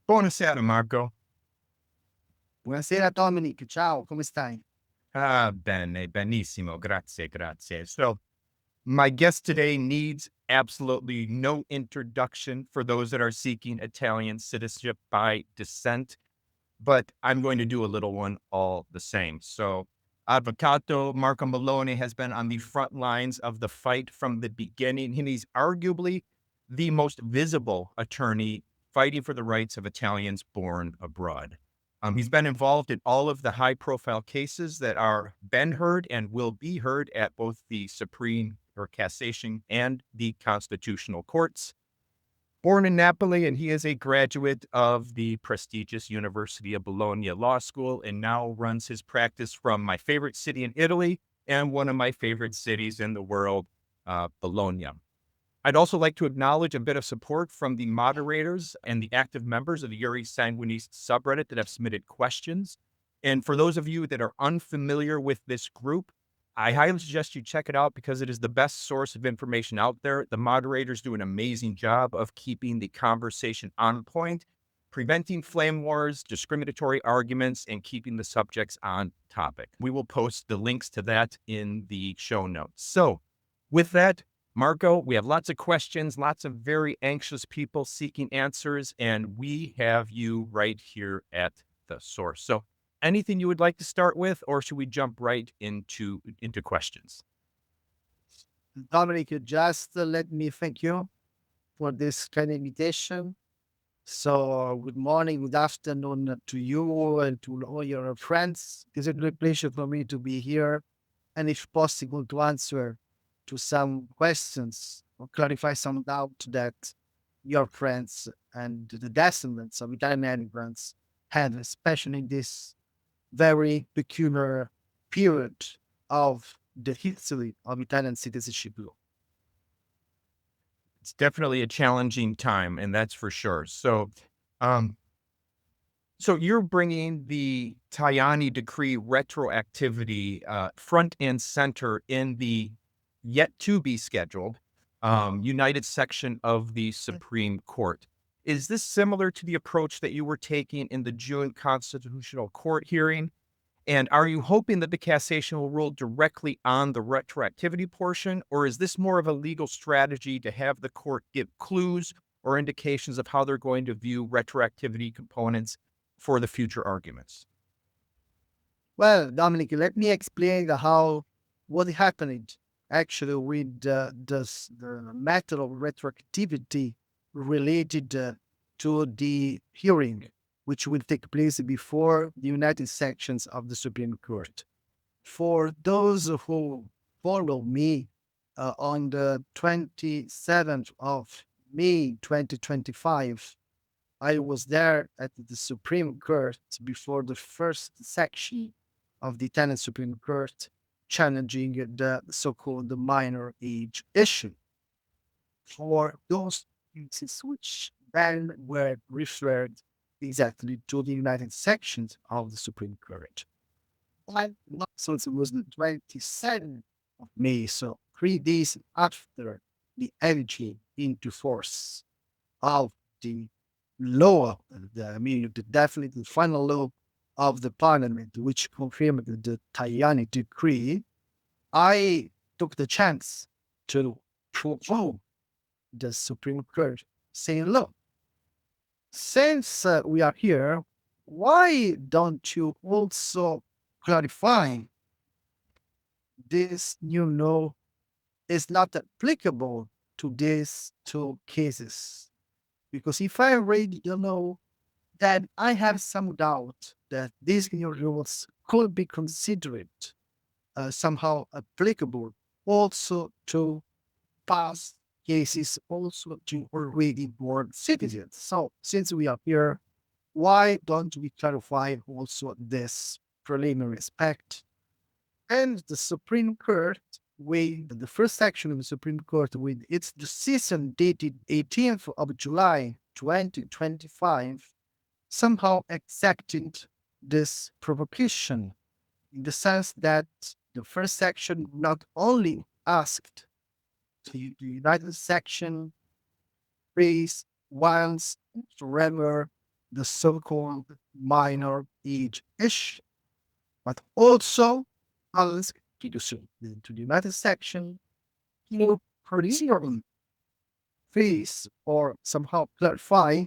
Buonasera, Marco. Buonasera Dominic, ciao, come stai? Bene, benissimo, grazie, grazie. So, my guest today needs absolutely no introduction for those that are seeking Italian citizenship by descent, but I'm going to do a little one all the same. So, Advocato Marco Mellone has been on the front lines of the fight from the beginning, and he's arguably the most visible attorney fighting for the rights of Italians born abroad. He's been involved in all of the high profile cases that are been heard and will be heard at both the Supreme or Cassation and the Constitutional Courts. Born in Napoli, and he is a graduate of the prestigious University of Bologna Law School and now runs his practice from my favorite city in Italy and one of my favorite cities in the world, Bologna. I'd also like to acknowledge a bit of support from the moderators and the active members of the Yuri Sanguinis subreddit that have submitted questions. And for those of you that are unfamiliar with this group, I highly suggest you check it out because it is the best source of information out there. The moderators do an amazing job of keeping the conversation on point, preventing flame wars, discriminatory arguments, and keeping the subjects on topic. We will post the links to that in the show notes. So, with that, Marco, we have lots of questions, lots of very anxious people seeking answers, and we have you right here at the source. So, anything you would like to start with, or should we jump right into questions? Dominic, just let me thank you for this kind invitation. So, good morning, good afternoon to you and to all your friends. It's a great pleasure for me to be here and, if possible, to answer to some questions or clarify some doubt that your friends and the descendants of Italian immigrants have, especially in this very peculiar period of the history of Italian citizenship law. It's definitely a challenging time, and that's for sure. So, um, so you're bringing the Tajani decree retroactivity front and center in the yet to be scheduled United section of the Supreme Court. Is this similar to the approach that you were taking in the June Constitutional Court hearing? And are you hoping that the cassation will rule directly on the retroactivity portion, or is this more of a legal strategy to have the court give clues or indications of how they're going to view retroactivity components for the future arguments? Well, Dominic, let me explain how what happened actually with the matter of retroactivity related to the hearing, which will take place before the United Sections of the Supreme Court. For those who follow me, on the 27th of May 2025, I was there at the Supreme Court before the first section of the Italian Supreme Court challenging the so-called minor age issue for those cases which then were referred exactly to the United Sections of the Supreme Court. So it was the 27th of May, so 3 days after the entry into force of the law, definitely the final law of the parliament, which confirmed the Tajani decree. I took the chance to provoke the Supreme Court, saying, look, since we are here, why don't you also clarify this new law is not applicable to these two cases? Because if I read the law, then I have some doubt that these new rules could be considered somehow applicable also to past cases, also to already born citizens. So, since we are here, why don't we clarify also this preliminary aspect? And the Supreme Court, with the first section of the Supreme Court, with its decision dated 18th of July 2025, somehow accepted this provocation in the sense that the first section not only asked the United Section raise once forever the so-called minor age issue, but also as to the United section to clearly face or somehow clarify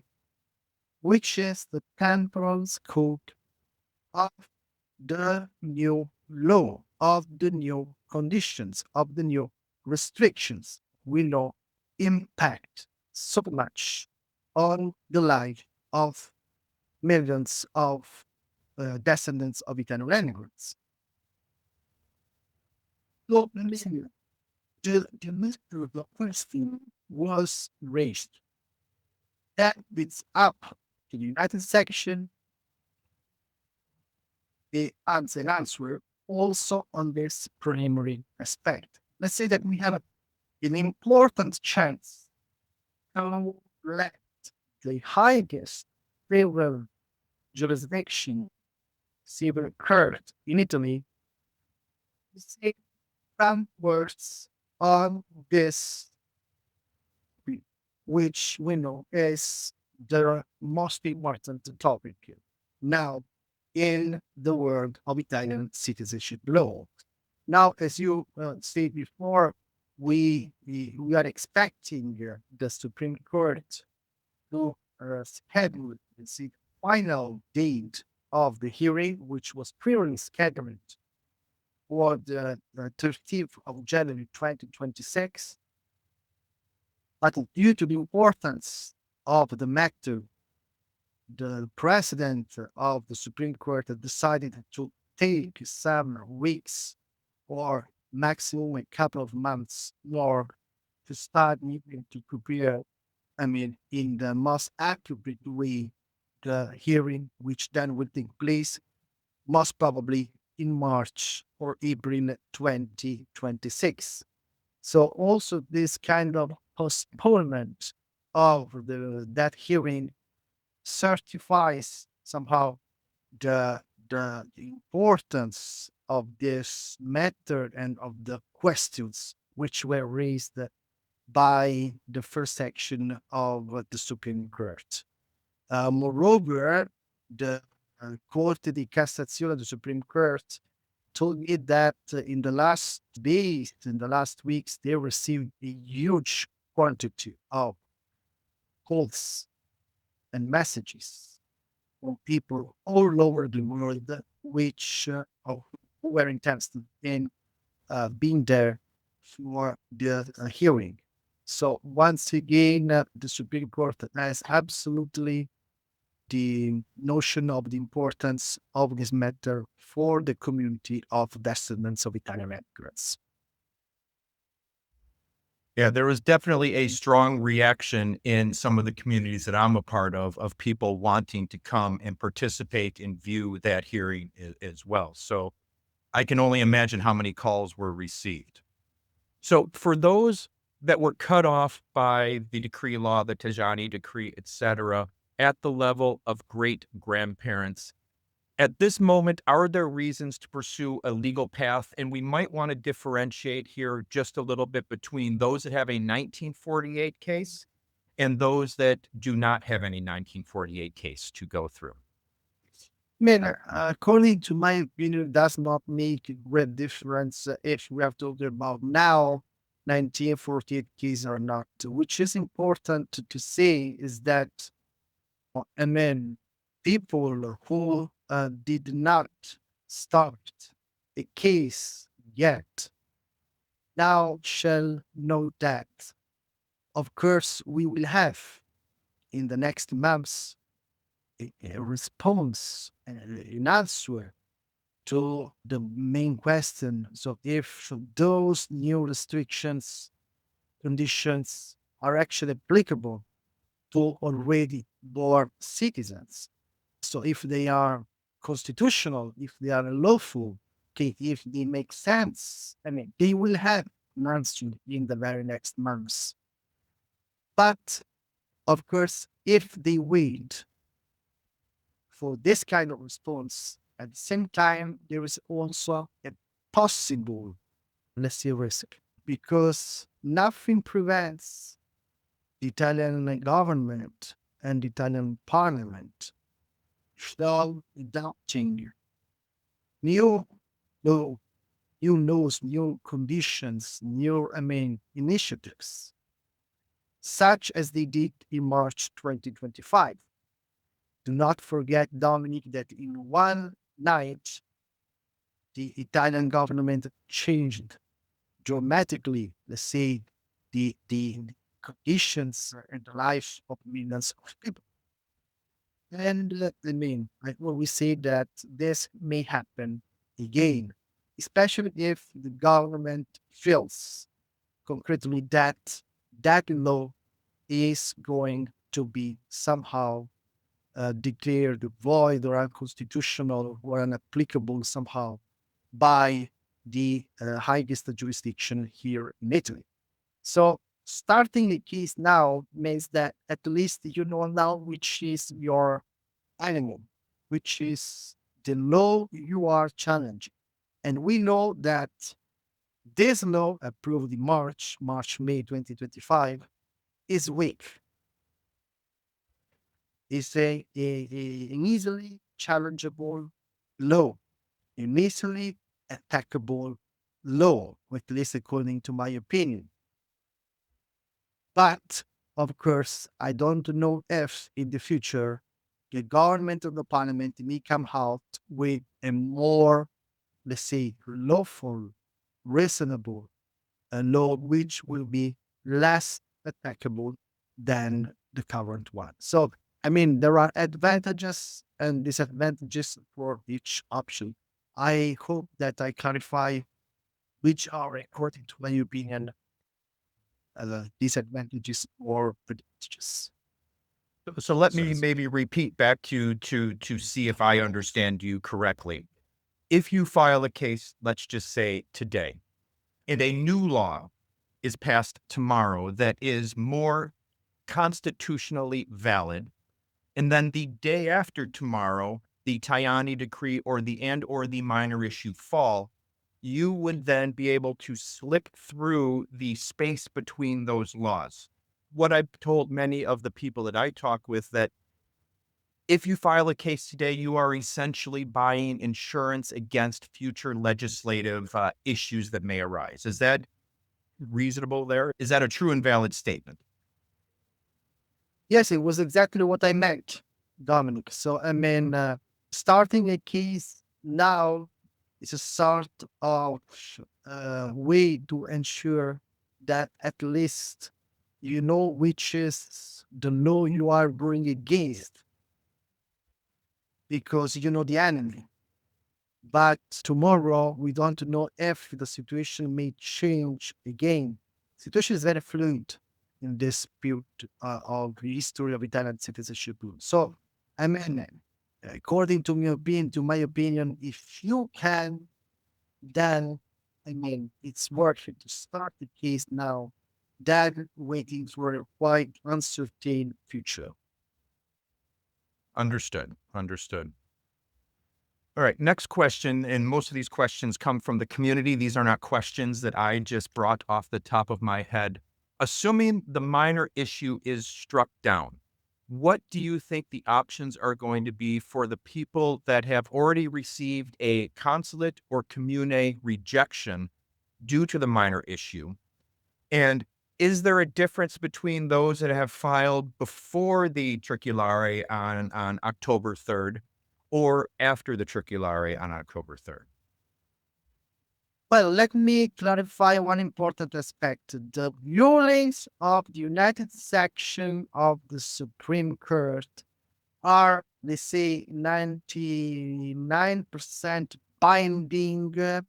which is the temporal scope of the new law, of the new conditions, of the new restrictions we know impact so much on the life of millions of descendants of Italian immigrants. So, listen, the mystery of the question was raised. That it's up to the United section the answer also on this primary aspect. Let's say that we have an important chance to let the highest civil jurisdiction, civil court in Italy, say some words on this, which we know is the most important topic now in the world of Italian citizenship law. Now, as you said before, we are expecting the Supreme Court to schedule the final date of the hearing, which was previously scheduled for the 13th of January 2026. But due to the importance of the matter, the president of the Supreme Court had decided to take some weeks or maximum a couple of months more to start needing to prepare, in the most accurate way, the hearing, which then will take place most probably in March or April 2026. So also this kind of postponement of that hearing certifies somehow the importance of this matter and of the questions which were raised by the first section of the Supreme Court. Moreover, the Corte di Cassazione, the Supreme Court, told me that in the last days, in the last weeks, they received a huge quantity of calls and messages from people all over the world, which were interested in being there for the hearing. So once again, the Supreme Court has absolutely the notion of the importance of this matter for the community of descendants of Italian immigrants. Yeah, there was definitely a strong reaction in some of the communities that I'm a part of people wanting to come and participate and view that hearing as well. So I can only imagine how many calls were received. So for those that were cut off by the decree law, the Tajani decree, etc., at the level of great grandparents, at this moment, are there reasons to pursue a legal path? And we might want to differentiate here just a little bit between those that have a 1948 case and those that do not have any 1948 case to go through. According to my opinion, it does not make a great difference if we are talking about now 1948 case or not. Which is important to say is that, people who did not start a case yet now shall know that, of course, we will have in the next months a response, an answer to the main question. So if those new restrictions, conditions are actually applicable to already born citizens. So if they are constitutional, if they are lawful, okay, if they make sense, they will have an answer in the very next months. But of course, if they wait for this kind of response, at the same time, there is also a possible, let's say, risk, because nothing prevents the Italian government and Italian Parliament shall adopting new law, new laws, new conditions, new, initiatives, such as they did in March 2025. Do not forget, Dominic, that in one night, the Italian government changed dramatically, let's say, the conditions and the lives of millions of people. And I always say that this may happen again, especially if the government feels concretely that that law is going to be somehow declared void or unconstitutional or unapplicable somehow by the highest jurisdiction here in Italy. So starting the case now means that at least you know now which is your animal, which is the law you are challenging. And we know that this law approved in May 2025, is weak. It's an easily challengeable law, an easily attackable law, at least according to my opinion. But of course, I don't know if in the future the government or the parliament may come out with a more, let's say, lawful, reasonable law which will be less attackable than the current one. So, there are advantages and disadvantages for each option. I hope that I clarify which are, according to my opinion, disadvantages or advantages. So let me maybe repeat back to see if I understand you correctly. If you file a case, let's just say today, and a new law is passed tomorrow that is more constitutionally valid, and then the day after tomorrow, the Tajani decree or the minor issue fall, you would then be able to slip through the space between those laws. What I've told many of the people that I talk with, that if you file a case today, you are essentially buying insurance against future legislative issues that may arise. Is that reasonable there? Is that a true and valid statement? Yes, it was exactly what I meant, Dominic. So, starting a case now is a sort of way to ensure that at least you know which is the law you are going against, because you know the enemy. But tomorrow, we don't know if the situation may change again. Situation is very fluid in this period of the history of Italian citizenship. So, according to my opinion, if you can, then it's worth it to start the case now than waiting for a quite uncertain future. Understood. Understood. All right. Next question. And most of these questions come from the community. These are not questions that I just brought off the top of my head. Assuming the minor issue is struck down, what do you think the options are going to be for the people that have already received a consulate or commune rejection due to the minor issue? And is there a difference between those that have filed before the Triculare on October 3rd or after the Triculare on October 3rd? Well, let me clarify one important aspect. The rulings of the United Section of the Supreme Court are, let's say, 99% binding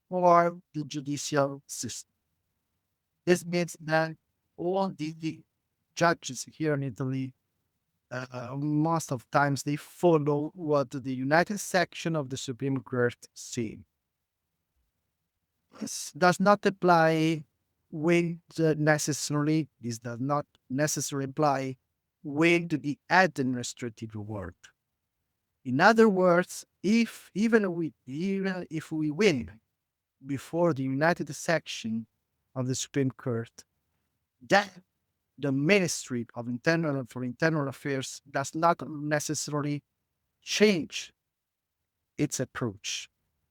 for the judicial system. This means that all the judges here in Italy, most of times, they follow what the United Section of the Supreme Court say. This does not apply with necessarily, this does not necessarily apply with the administrative work. In other words, even if we win before the United Section of the Supreme Court, that the Ministry of Internal Affairs does not necessarily change its approach.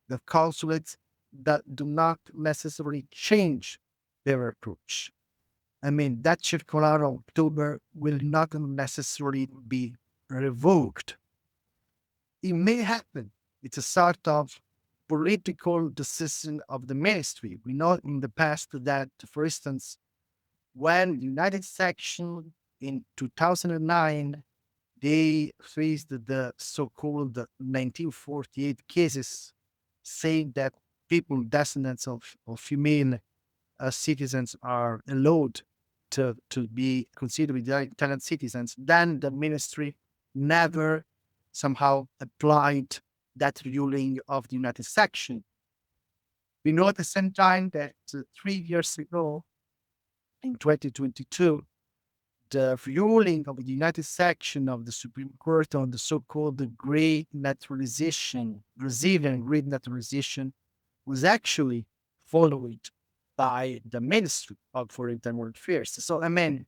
The consulates that do not necessarily change their approach. I mean, that circular of October will not necessarily be revoked. It may happen. It's a sort of political decision of the ministry. We know in the past that, for instance, when the United Section in 2009, they faced the so-called 1948 cases, saying that people descendants of female citizens are allowed to be considered Italian citizens, then the ministry never somehow applied that ruling of the United Section. We know at the same time that 3 years ago, in 2022, the ruling of the United Section of the Supreme Court on the so-called great naturalization, Brazilian great naturalization, was actually followed by the Ministry for Internal Affairs. So, I mean,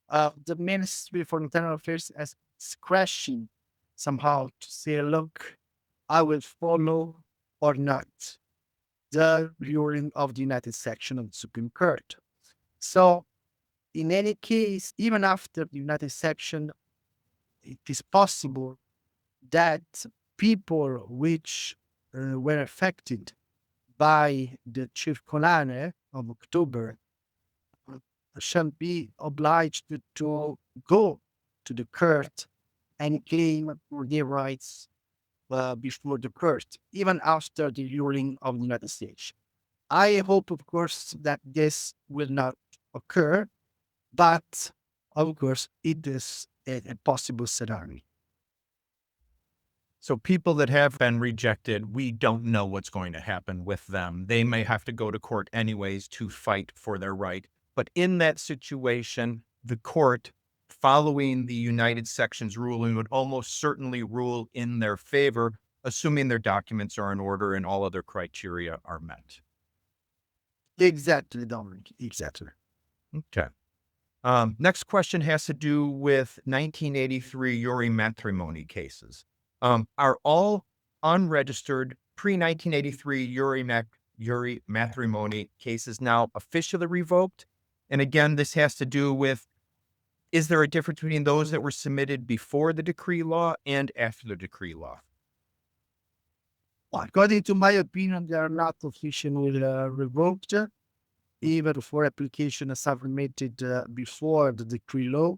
the Ministry for Internal Affairs has discretion somehow to say, look, I will follow or not the ruling of the United Section of the Supreme Court. So, in any case, even after the United Section, it is possible that people which were affected by the circolare of October shall be obliged to go to the court and claim for their rights before the court, even after the ruling of the United States. I hope, of course, that this will not occur, but of course, it is a possible scenario. So people that have been rejected, we don't know what's going to happen with them. They may have to go to court anyways to fight for their right. But in that situation, the court, following the United Sections ruling, would almost certainly rule in their favor, assuming their documents are in order and all other criteria are met. Exactly, Dominic. Exactly. Okay. Next question has to do with 1983 Uri matrimony cases. Are all unregistered pre-1983 Uri matrimony cases now officially revoked? And again, this has to do with, is there a difference between those that were submitted before the decree law and after the decree law? According to my opinion, they are not officially revoked, even for application submitted before the decree law.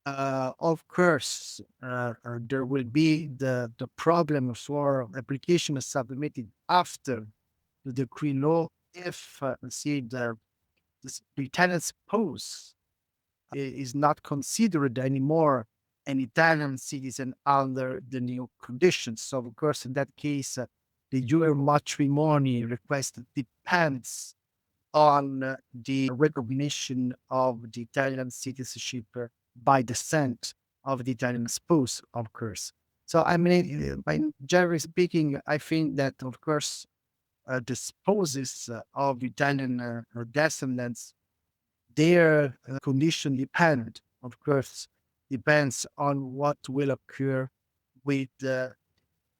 Of course, there will be the problem for application submitted after the decree law if, let's say, the Italian spouse is not considered anymore an Italian citizen under the new conditions. So, of course, in that case, the your matrimony request depends on the recognition of the Italian citizenship by descent of the Italian spouse, of course. So, I mean, by generally speaking, I think that, of course, the spouses of Italian descendants, their condition depends on what will occur with the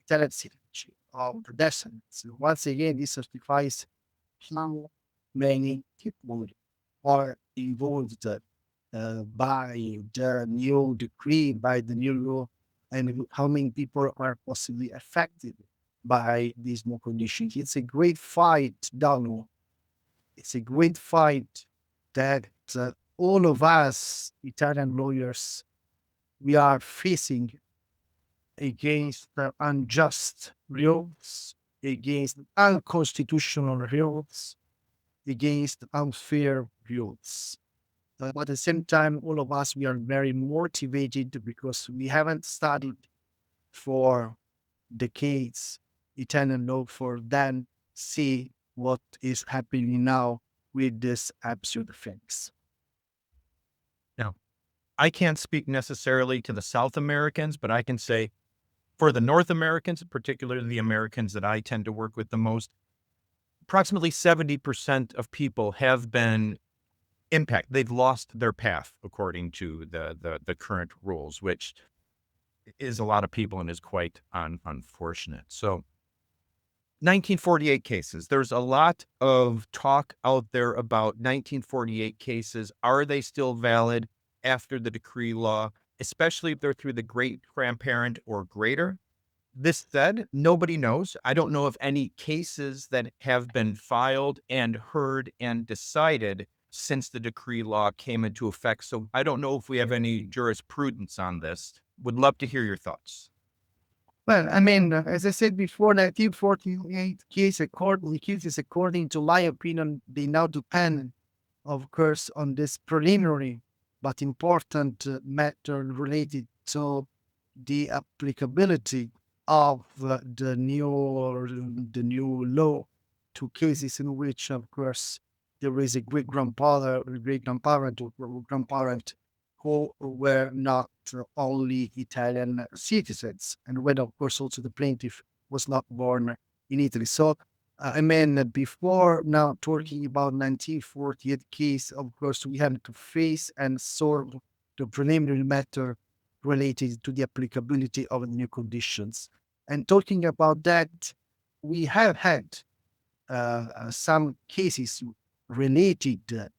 Italian citizenship of the descendants. Once again, this certifies how many people are involved by the new decree, by the new law, and how many people are possibly affected by these new conditions. It's a great fight, Donald. It's a great fight that all of us Italian lawyers, we are facing against unjust rules, against unconstitutional rules, against unfair rules. But at the same time, all of us, we are very motivated because we haven't studied for decades Italian law for then see what is happening now with this absurd things. Now, I can't speak necessarily to the South Americans, but I can say for the North Americans, particularly the Americans that I tend to work with the most, approximately 70% of people have been impact. They've lost their path according to the current rules, which is a lot of people and is quite unfortunate. So 1948 cases. There's a lot of talk out there about 1948 cases. Are they still valid after the decree law, especially if they're through the great grandparent or greater? This said, nobody knows. I don't know of any cases that have been filed and heard and decided since the decree law came into effect. So I don't know if we have any jurisprudence on this. Would love to hear your thoughts. Well, I mean, as I said before, 1948 cases, according to my opinion, they now depend, of course, on this preliminary but important matter related to the applicability of the new law to cases in which, of course, there is a great grandfather, or great grandparent, or grandparent who were not only Italian citizens, and when, of course, also the plaintiff was not born in Italy. So, I mean, before now talking about 1948 case, of course, we have to face and solve the preliminary matter related to the applicability of the new conditions. And talking about that, we have had some cases related,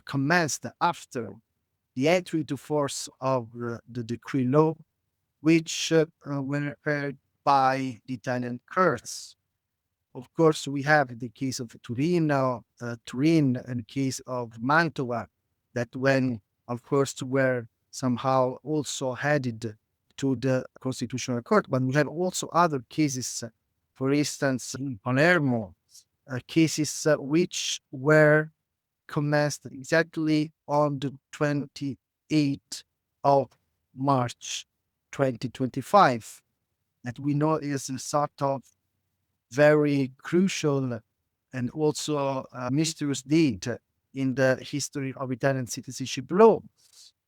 commenced after the entry into force of the decree law, which were heard by the Italian courts. Of course, we have the case of Turin, and the case of Mantova, that when, of course, were somehow also headed to the Constitutional Court. But we have also other cases, for instance, in Palermo, cases which were commenced exactly on the 28th of March 2025, that we know is a sort of very crucial and also mysterious date in the history of Italian citizenship law.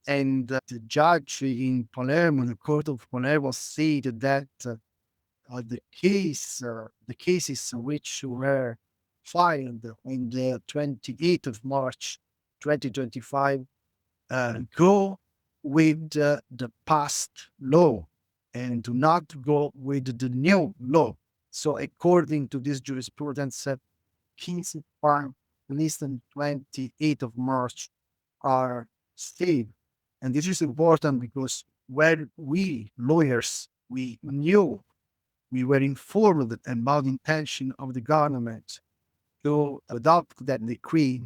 And the judge in Palermo, the court of Palermo, said that the cases which were filed on the 28th of March 2025 go with the past law and do not go with the new law. So according to this jurisprudence, cases filed at least on 28th of March are stayed. And this is important because when we lawyers, we knew, we were informed about the intention of the government to adopt that decree,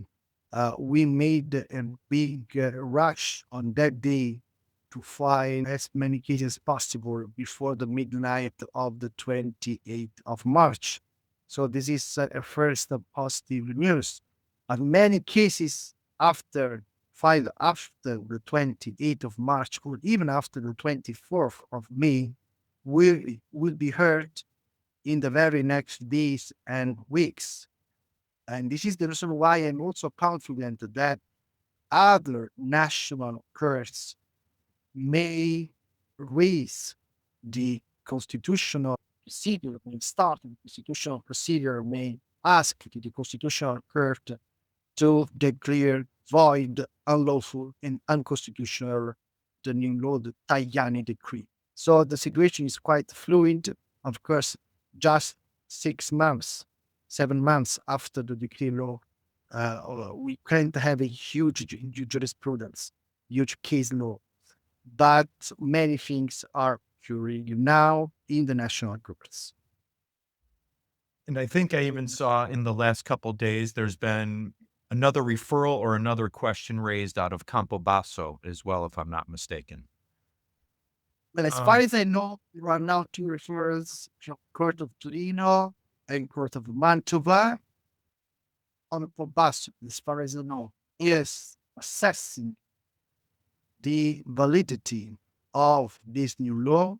we made a big rush on that day to file as many cases as possible before the midnight of the 28th of March. So this is a first positive news. And many cases filed after the 28th of March, or even after the 24th of May, will be heard in the very next days and weeks. And this is the reason why I'm also confident that other national courts may raise the constitutional procedure, may start the constitutional procedure, may ask the Constitutional Court to declare void, unlawful, and unconstitutional the new law, the Tajani decree. So the situation is quite fluid. Of course, just 6 months, 7 months after the decree law, we can't have a huge jurisprudence, huge case law, but many things are occurring now in the national courts. And I think I even saw in the last couple days, there's been another referral or another question raised out of Campobasso as well, if I'm not mistaken. Well, as far as I know, there are now 2 referrals from Court of Torino and Court of Mantova. On Campobasso, as far as I know, is assessing the validity of this new law,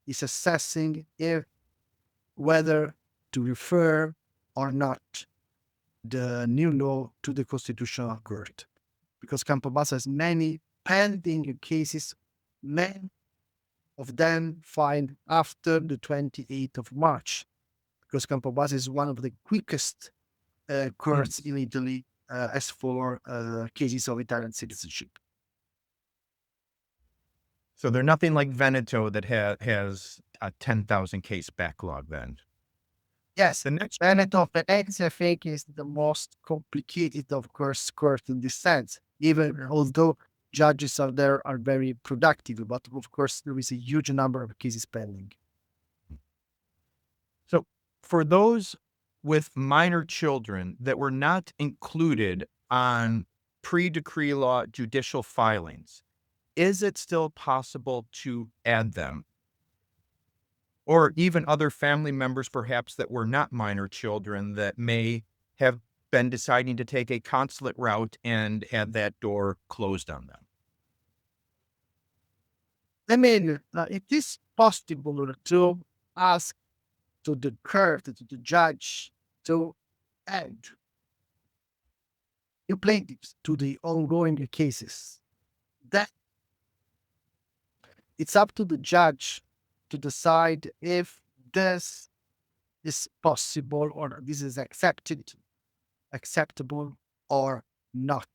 is assessing whether to refer or not the new law to the Constitutional Court. Because Campobasso has many pending cases, many of them filed after the 28th of March, because Campobasso is one of the quickest courts in Italy as for cases of Italian citizenship. So they're nothing like Veneto that has a 10,000 case backlog then. Yes, The next, Veneto, Venezia, I think, is the most complicated, of course, court in this sense. Even although judges are there are very productive, but of course there is a huge number of cases pending. so for those with minor children that were not included on pre-decree law judicial filings, is it still possible to add them? Or even other family members, perhaps, that were not minor children that may have been deciding to take a consulate route and had that door closed on them. I mean, it is possible to ask to the court, to the judge, to add new plaintiffs to the ongoing cases. That it's up to the judge to decide if this is possible or this is acceptable or not.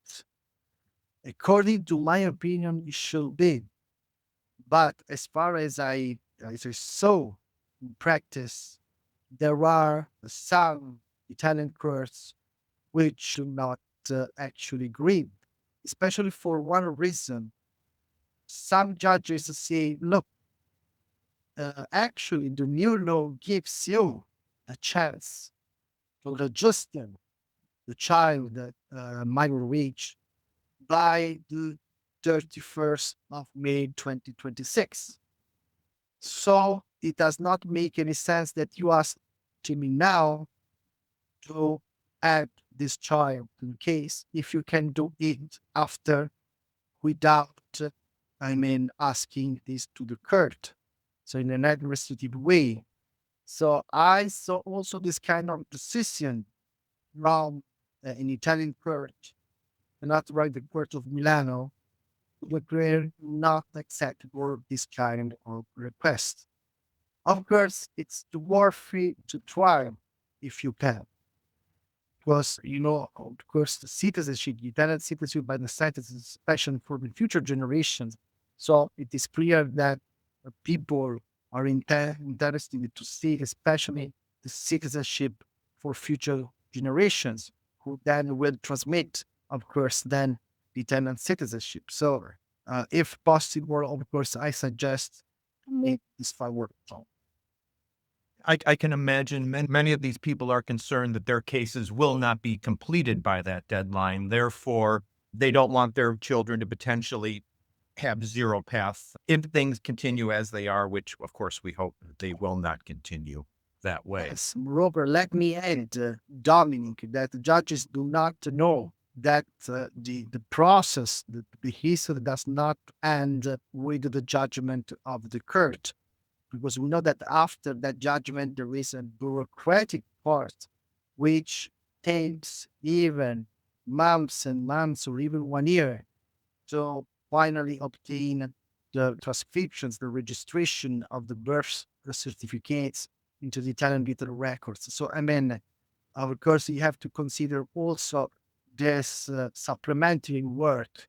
According to my opinion, it should be. But as far as as I saw in practice, there are some Italian courts which do not actually agree, especially for one reason. Some judges say, look, actually, the new law gives you a chance to register the child at minor age by the 31st of May 2026. So it does not make any sense that you ask me now to add this child in case if you can do it after without, asking this to the court. So in an administrative way. So I saw also this kind of decision from an Italian court, not right the court of Milano, which were not acceptable this kind of request. Of course, it's worthy to try if you can. Because, of course, the citizenship, the Italian citizenship by the state is especially for the future generations. So it is clear that people are interested to see, especially the citizenship for future generations, who then will transmit, of course, then the Italian citizenship. So, if possible, of course, I suggest make this forward. I can imagine many of these people are concerned that their cases will not be completed by that deadline. Therefore, they don't want their children to potentially have zero path if things continue as they are, which of course we hope they will not continue that way. Yes, moreover, let me add, Dominic, that the judges do not know that the process, the history does not end with the judgment of the court, because we know that after that judgment there is a bureaucratic part which takes even months and months or even 1 year to finally obtain the transcriptions, the registration of the birth certificates into the Italian vital records. So, of course, you have to consider also this supplementary work,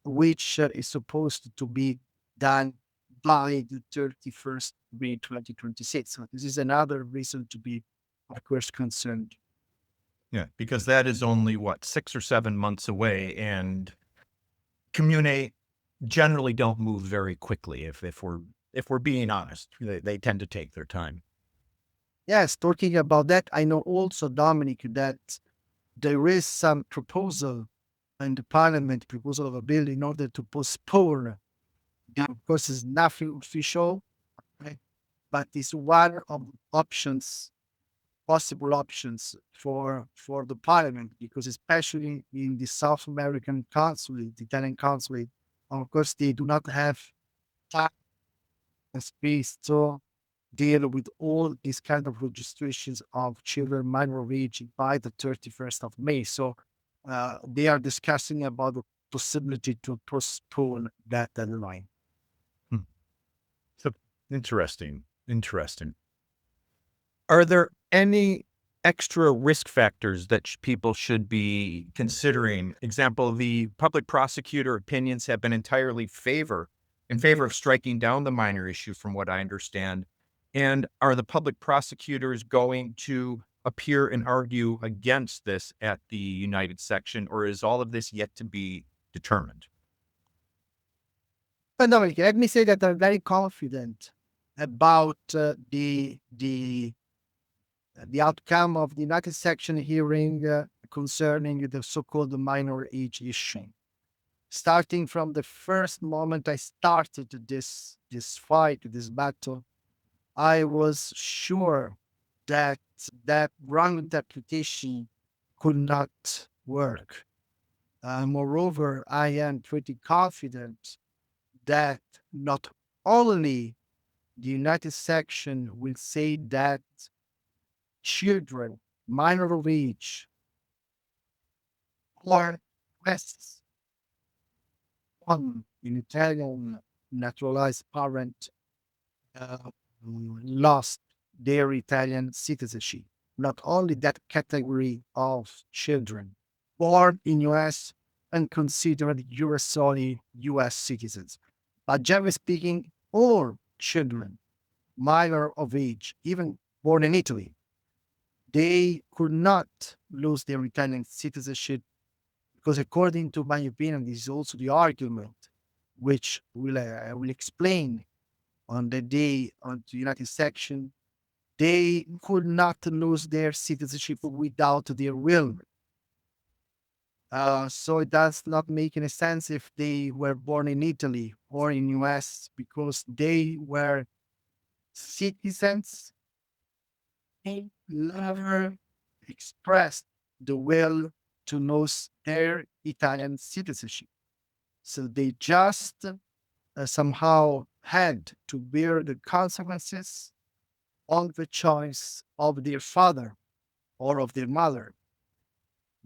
which is supposed to be done by the 31st May 2026. So this is another reason to be, of course, concerned. Yeah, because that is only what, 6 or 7 months away, and commune generally don't move very quickly. If we're being honest, they tend to take their time. Yes, talking about that, I know also, Dominic, that there is some proposal in the parliament, proposal of a bill in order to postpone. Of course, it's nothing official, right? But it's one of options, possible options for the parliament, because especially in the South American consulate, the Italian consulate, of course, they do not have time and space to deal with all these kind of registrations of children minor age by the 31st of May. So they are discussing about the possibility to postpone that deadline. So interesting. Are there any extra risk factors that people should be considering? Example, the public prosecutor opinions have been entirely in favor of striking down the minor issue, from what I understand. And are the public prosecutors going to appear and argue against this at the United Section, or is all of this yet to be determined? But no, let me say that I'm very confident about the outcome of the United Section hearing concerning the so-called minor age issue. Starting from the first moment I started this fight, this battle, I was sure that that wrong interpretation could not work. Moreover, I am pretty confident that not only the United Section will say that children, minor of age, or requests on an Italian naturalized parent uh, lost their Italian citizenship. Not only that category of children born in US and considered solely US citizens, but generally speaking, all children minor of age, even born in Italy, they could not lose their Italian citizenship because, according to my opinion, this is also the argument which I will explain on the day on the United Section. They could not lose their citizenship without their will. So it does not make any sense if they were born in Italy or in US because they were citizens. They never expressed the will to lose their Italian citizenship. So they just somehow had to bear the consequences of the choice of their father or of their mother.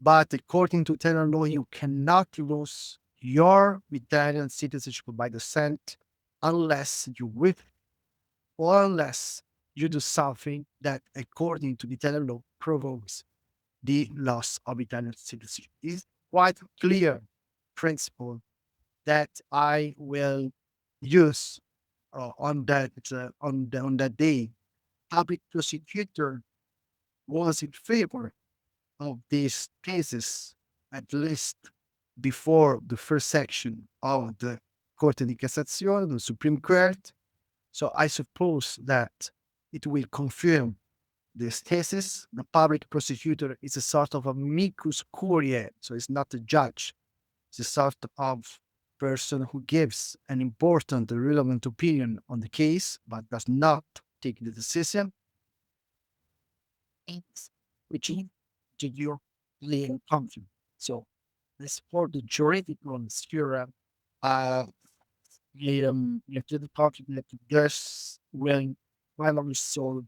But according to Italian law, you cannot lose your Italian citizenship by descent unless you will or unless you do something that, according to the Italian law, provokes the loss of Italian citizenship. It's quite clear principle that I will use on that day. Public prosecutor was in favor of these cases, at least before the first section of the Corte di Cassazione, the Supreme Court. So I suppose that it will confirm this thesis. The public prosecutor is a sort of amicus curiae, so it's not a judge. It's a sort of person who gives an important, relevant opinion on the case, but does not take the decision. It's which is the European country. So this for the juridical sphere, the country that just will finally solve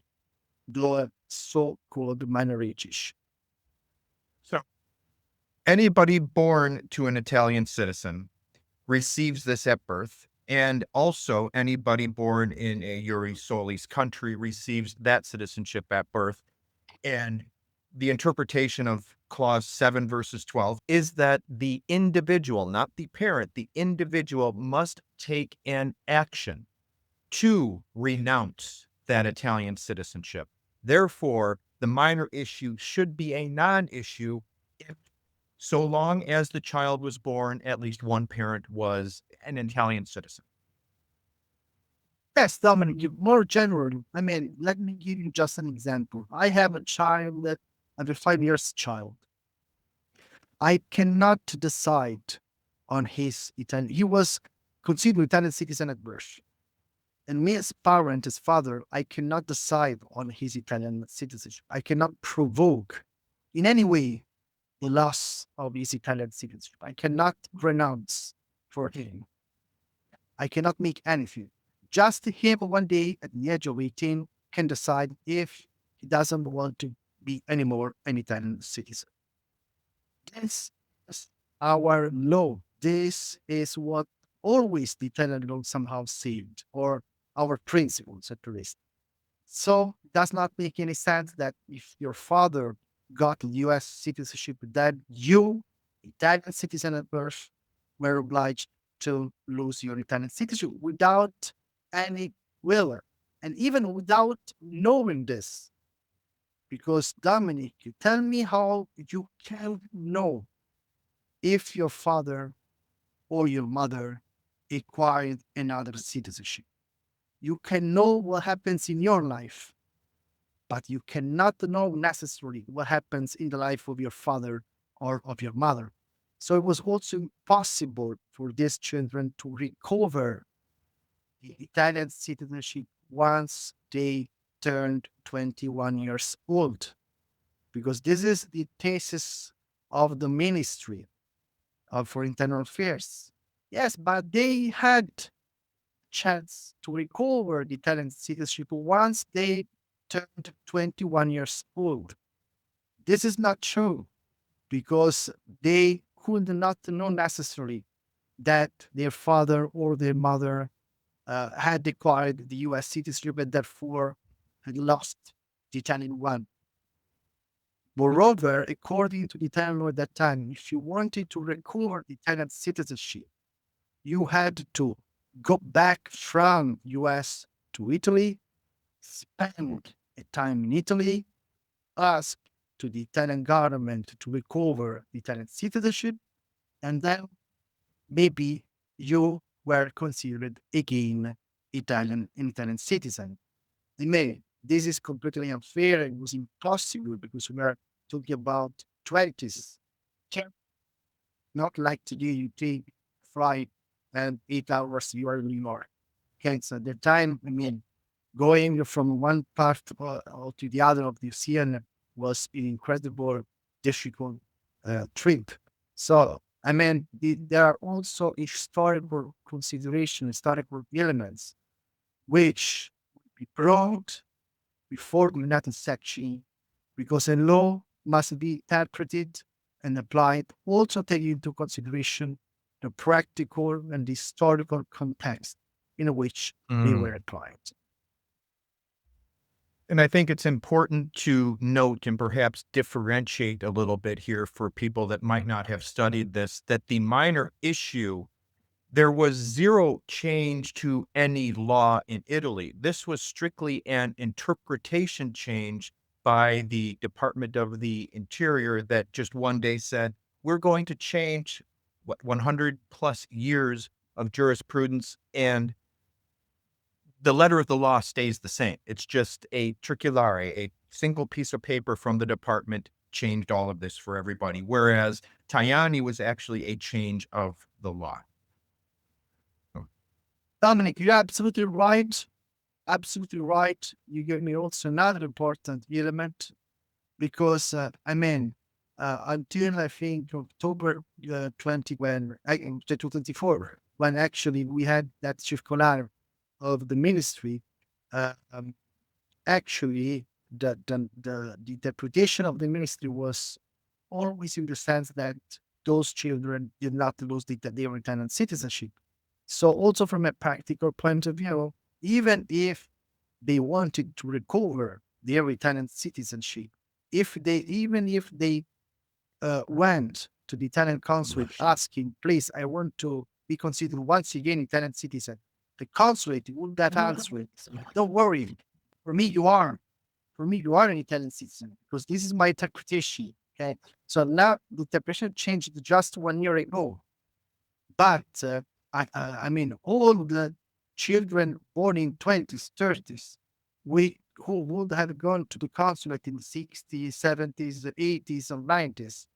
the so-called minority issue. So anybody born to an Italian citizen receives this at birth, and also anybody born in a Iure Solis country receives that citizenship at birth. And the interpretation of clause 7 verses 12 is that the individual, not the parent, the individual must take an action to renounce that Italian citizenship. Therefore, the minor issue should be a non-issue if, so long as the child was born, at least one parent was an Italian citizen. Yes, Dominic, more generally, I mean, let me give you just an example. I have a child, under 5 years child. I cannot decide on his Italian. He was considered Italian citizen at birth. And me as parent, as father, I cannot decide on his Italian citizenship. I cannot provoke in any way the loss of his Italian citizenship. I cannot renounce for him. I cannot make anything. Just him one day at the age of 18 can decide if he doesn't want to be anymore an Italian citizen. This is our law. This is what always the Italian law somehow said, or our principles at least. So it does not make any sense that if your father got US citizenship, that you, Italian citizen at birth, were obliged to lose your Italian citizenship without any will, and even without knowing this. Because Dominic, you tell me how you can know if your father or your mother acquired another citizenship. You can know what happens in your life, but you cannot know necessarily what happens in the life of your father or of your mother. So it was also impossible for these children to recover the Italian citizenship once they turned 21 years old, because this is the thesis of the Ministry for Internal Affairs. Yes, but they had chance to recover the Italian citizenship once they turned 21 years old. This is not true because they could not know necessarily that their father or their mother had acquired the US citizenship and therefore had lost the Italian one. Moreover, according to the Italian law at that time, if you wanted to recover the Italian citizenship, you had to go back from US to Italy, spend a time in Italy, ask to the Italian government to recover the Italian citizenship, and then maybe you were considered again an Italian citizen. I mean, this is completely unfair. It was impossible because we are talking about 20s, not like today you take flight and 8 hours you are in New York. Okay, so at the time, I mean, going from one part to the other of the ocean was an incredible, difficult trip. So, I mean, there are also historical considerations, historical elements, which would be brought before the United section, because a law must be interpreted and applied, also taking into consideration the practical and historical context in which they Mm. were applied. And I think it's important to note and perhaps differentiate a little bit here for people that might not have studied this, that the minor issue, there was zero change to any law in Italy. This was strictly an interpretation change by the Department of the Interior that just one day said, we're going to change 100 plus years of jurisprudence, and the letter of the law stays the same. It's just a circulare, a single piece of paper from the department changed all of this for everybody. Whereas Tajani was actually a change of the law. Dominic, you're absolutely right. Absolutely right. You gave me also another important element because, until I think October 20, when 2024, when actually we had that circular of the ministry, uh, um, actually the interpretation of the ministry was always in the sense that those children did not lose their Italian citizenship. So also from a practical point of view, even if they wanted to recover their Italian citizenship, if they went to the Italian consulate asking, please, I want to be considered once again Italian citizen, the consulate would have answered, don't worry, for me you are. For me, you are an Italian citizen because this is my interpretation. Okay. So now the interpretation changed just 1 year ago. But all the children born in 20s, 30s, who would have gone to the consulate in the 60s, 70s, 80s, or 90s,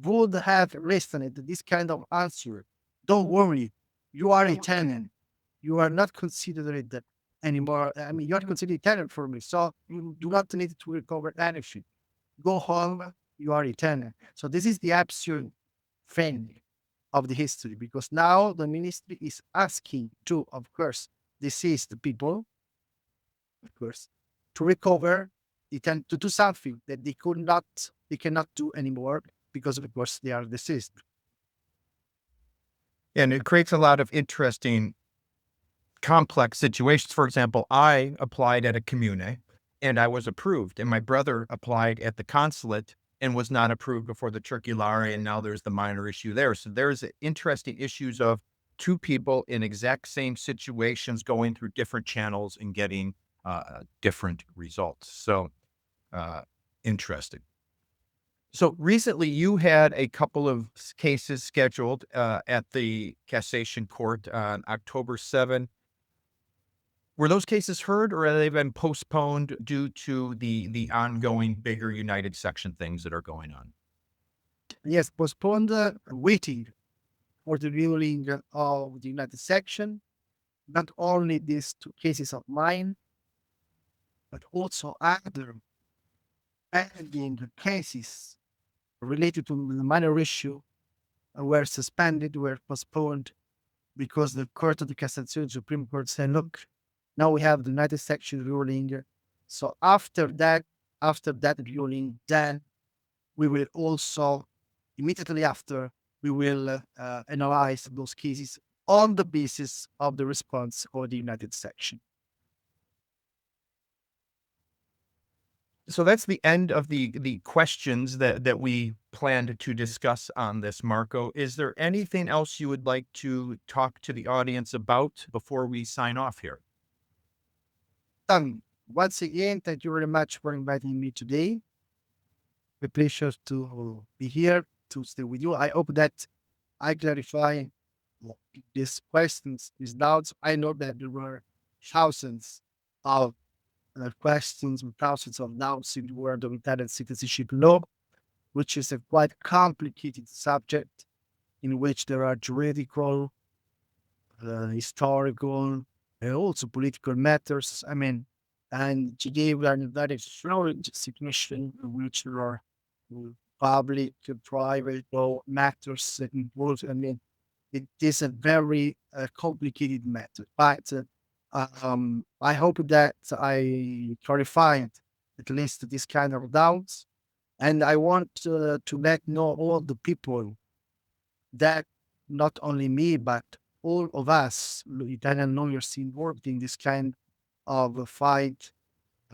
would have listened to this kind of answer. Don't worry, you are Italian. You are not considered anymore. I mean, you're considered Italian for me. So you do not need to recover anything. Go home, you are Italian. So this is the absurd thing of the history, because now the ministry is asking to, of course, deceased people, of course, to recover, to do something that they cannot do anymore because, of course, they are deceased. And it creates a lot of interesting, complex situations. For example, I applied at a comune and I was approved. And my brother applied at the consulate and was not approved before the circulare, and now there's the minor issue there. So there's interesting issues of two people in exact same situations going through different channels and getting different results. So interesting. So recently you had a couple of cases scheduled at the Cassation Court on October 7. Were those cases heard, or have they been postponed due to the ongoing bigger United Section things that are going on? Yes, postponed, waiting for the ruling of the United Section. Not only these two cases of mine, but also other pending cases related to the minor issue were suspended, were postponed because the Court of the Cassazione, Supreme Court said, look, now we have the United Section ruling. So after that ruling, then we will also, immediately after, we will analyze those cases on the basis of the response of the United Section. So that's the end of the questions that we planned to discuss on this, Marco. Is there anything else you would like to talk to the audience about before we sign off here? Once again, thank you very much for inviting me today. A pleasure to be here to stay with you. I hope that I clarify these questions, these doubts. I know that there were thousands of questions and thousands of doubts in the world of Italian citizenship law, which is a quite complicated subject in which there are juridical, historical, and also political matters. I mean, and today we are in a very fluid situation in which there are public, private law matters involved. I mean, it is a very complicated matter. But I hope that I clarified at least this kind of doubts. And I want to let know all the people that not only me, but all of us Italian lawyers involved in this kind of a fight,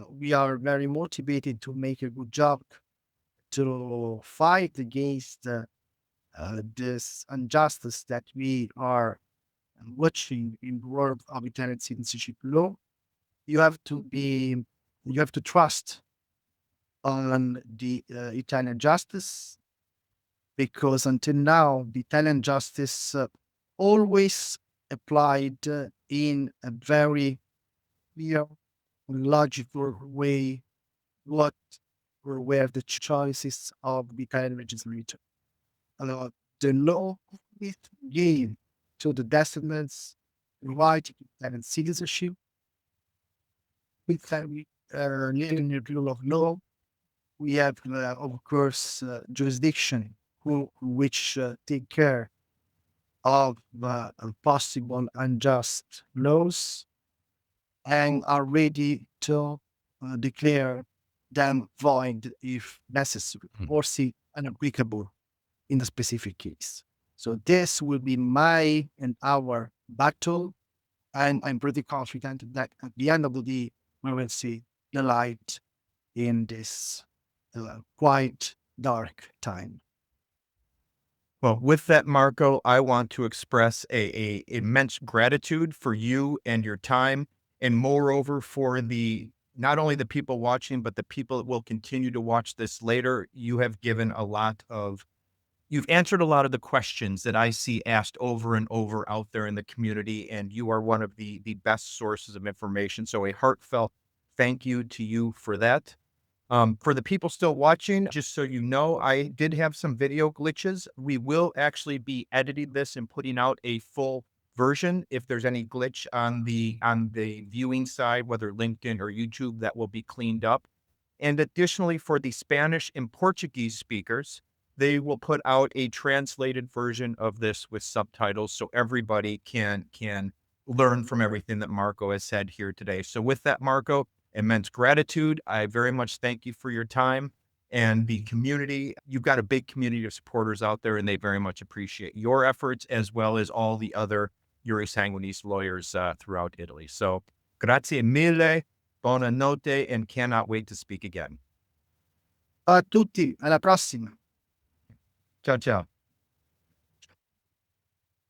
we are very motivated to make a good job to fight against this injustice that we are watching in the world of Italian citizenship law. You have to trust on the Italian justice, because until now, the Italian justice always applied in a very clear, logical way what were the choices of the Italian legislature. The law is gave to the descendants the right to Italian citizenship with living in the rule of law. We have, of course, jurisdiction which take care of possible unjust laws and are ready to declare them void if necessary, or see unapplicable in the specific case. So this will be my and our battle, and I'm pretty confident that at the end of the day, we will see the light in this quite dark time. Well, with that, Marco, I want to express a immense gratitude for you and your time, and moreover for the not only the people watching, but the people that will continue to watch this later. You have given you've answered a lot of the questions that I see asked over and over out there in the community, and you are one of the best sources of information. So a heartfelt thank you to you for that. For the people still watching, just so you know, I did have some video glitches. We will actually be editing this and putting out a full version. If there's any glitch on the viewing side, whether LinkedIn or YouTube, that will be cleaned up. And additionally, for the Spanish and Portuguese speakers, they will put out a translated version of this with subtitles so everybody can learn from everything that Marco has said here today. So with that, Marco, immense gratitude. I very much thank you for your time and the community. You've got a big community of supporters out there, and they very much appreciate your efforts as well as all the other Iuris Sanguinis lawyers throughout Italy. So grazie mille. Buonanotte and cannot wait to speak again. Ciao a tutti, alla prossima. Ciao, ciao.